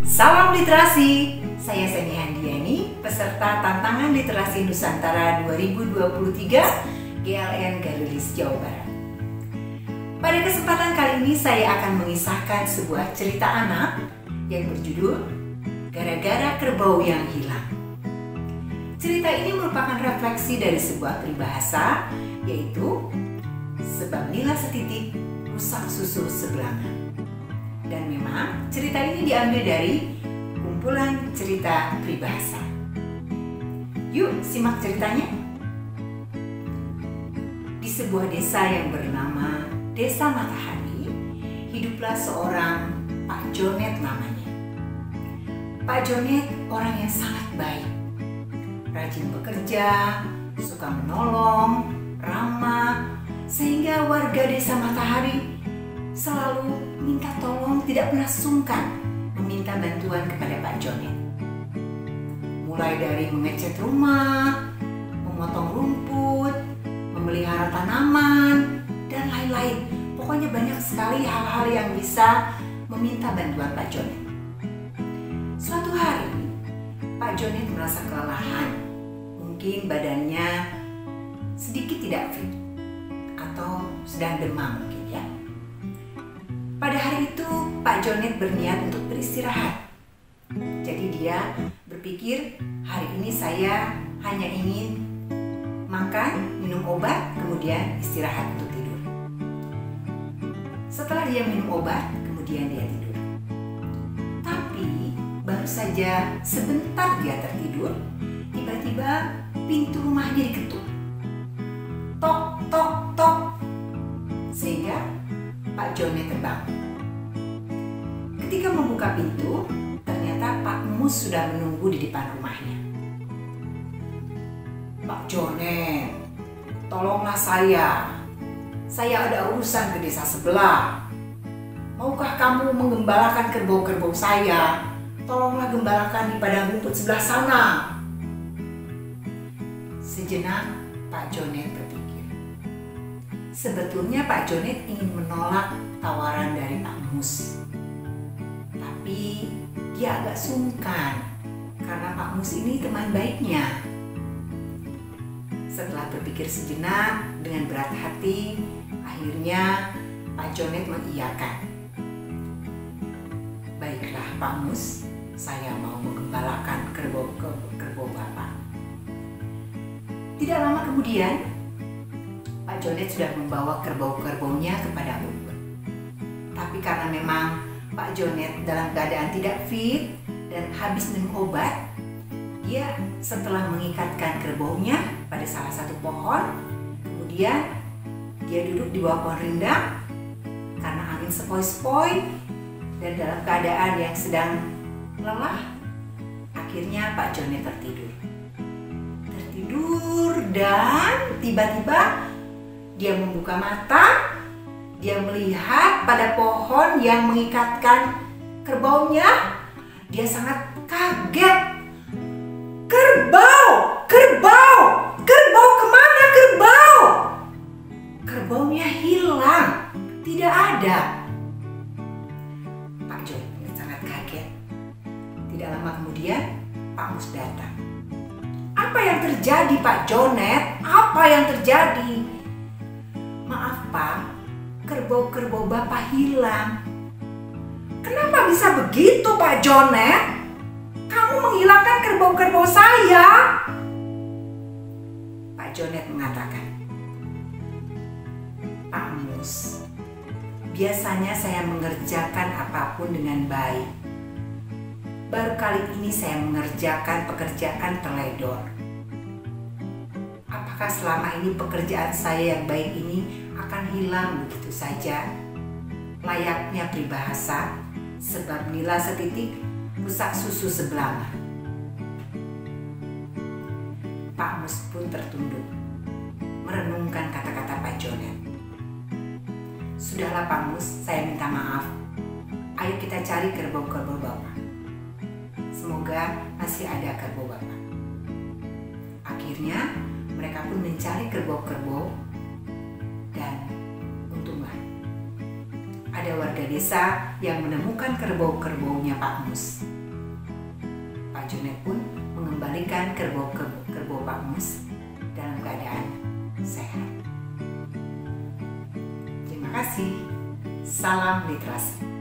Salam literasi, saya Seni Handiani, peserta Tantangan Literasi Nusantara 2023 GLN Garulis, Jawa Barat. Pada kesempatan kali ini saya akan mengisahkan sebuah cerita anak yang berjudul Gara-gara Kerbau yang Hilang. Cerita ini merupakan refleksi dari sebuah peribahasa, yaitu sebab nila setitik rusak susu sebelanga. Dan memang cerita ini diambil dari kumpulan cerita peribahasa. Yuk simak ceritanya. Di sebuah desa yang bernama Desa Matahari, hiduplah seorang Pak Jonet namanya. Pak Jonet orang yang sangat baik, rajin bekerja, suka menolong, ramah, sehingga warga Desa Matahari selalu minta tolong, tidak pernah sungkan meminta bantuan kepada Pak Jonet. Mulai dari mengecat rumah, memotong rumput, memelihara tanaman, dan lain-lain. Pokoknya banyak sekali hal-hal yang bisa meminta bantuan Pak Jonet. Suatu hari, Pak Jonet merasa kelelahan. Mungkin badannya sedikit tidak fit atau sedang demam mungkin ya. Pada hari itu, Pak Jonet berniat untuk beristirahat. Jadi dia berpikir, hari ini saya hanya ingin makan, minum obat, kemudian istirahat untuk tidur. Setelah dia minum obat, kemudian dia tidur. Tapi, baru saja sebentar dia tertidur, tiba-tiba pintu rumahnya diketuk. Tok, tok, tok. Sehingga Pak Jonet terbangun. Ketika membuka pintu, ternyata Pak Mus sudah menunggu di depan rumahnya. Pak Jonet, tolonglah saya. Saya ada urusan ke desa sebelah. Maukah kamu menggembalakan kerbau-kerbau saya? Tolonglah gembalakan di padang rumput sebelah sana. Sejenak Pak Jonet berpikir. Sebetulnya Pak Jonet ingin menolak tawaran dari Pak Mus. Tapi dia agak sungkan karena Pak Mus ini teman baiknya. Setelah berpikir sejenak dengan berat hati, akhirnya Pak Jonet mengiyakan. Baiklah Pak Mus, saya mau menggembalakan kerbau Bapak. Tidak lama kemudian, Pak Jonet sudah membawa kerbau-kerbaunya kepada rumput. Tapi karena memang Pak Jonet dalam keadaan tidak fit dan habis minum obat, dia setelah mengikatkan kerbaunya pada salah satu pohon, kemudian dia duduk di bawah pohon rindang karena angin sepoi-sepoi dan dalam keadaan yang sedang lelah. Akhirnya Pak Jonet tertidur dan tiba-tiba dia membuka mata, dia melihat pada pohon yang mengikatkan kerbaunya. Dia sangat kaget. Kerbau, kerbau, kerbau kemana kerbau? Kerbaunya hilang, tidak ada. Pak Jonet sangat kaget. Tidak lama kemudian Pak Mus datang. Apa yang terjadi Pak Jonet? Apa yang terjadi? Maaf Pak, kerbau-kerbau Bapak hilang. Kenapa bisa begitu Pak Jonet? Kamu menghilangkan kerbau-kerbau saya. Pak Jonet mengatakan, Pak Mus, biasanya saya mengerjakan apapun dengan baik. Baru kali ini saya mengerjakan pekerjaan teledor. Apakah selama ini pekerjaan saya yang baik ini akan hilang begitu saja? Layaknya peribahasa, sebab nila setitik rusak susu sebelanga. Pak Mus pun tertunduk, merenungkan kata-kata Pak Jonet. Sudahlah Pak Mus, saya minta maaf. Ayo kita cari kerbau-kerbau Bapak. Semoga masih ada kerbau Bapak. Akhirnya mereka pun mencari kerbau-kerbau dan untunglah ada warga desa yang menemukan kerbau-kerbaunya Pak Mus. Pak Jonet pun mengembalikan kerbau Pak Mus dalam keadaan sehat. Terima kasih. Salam literasi.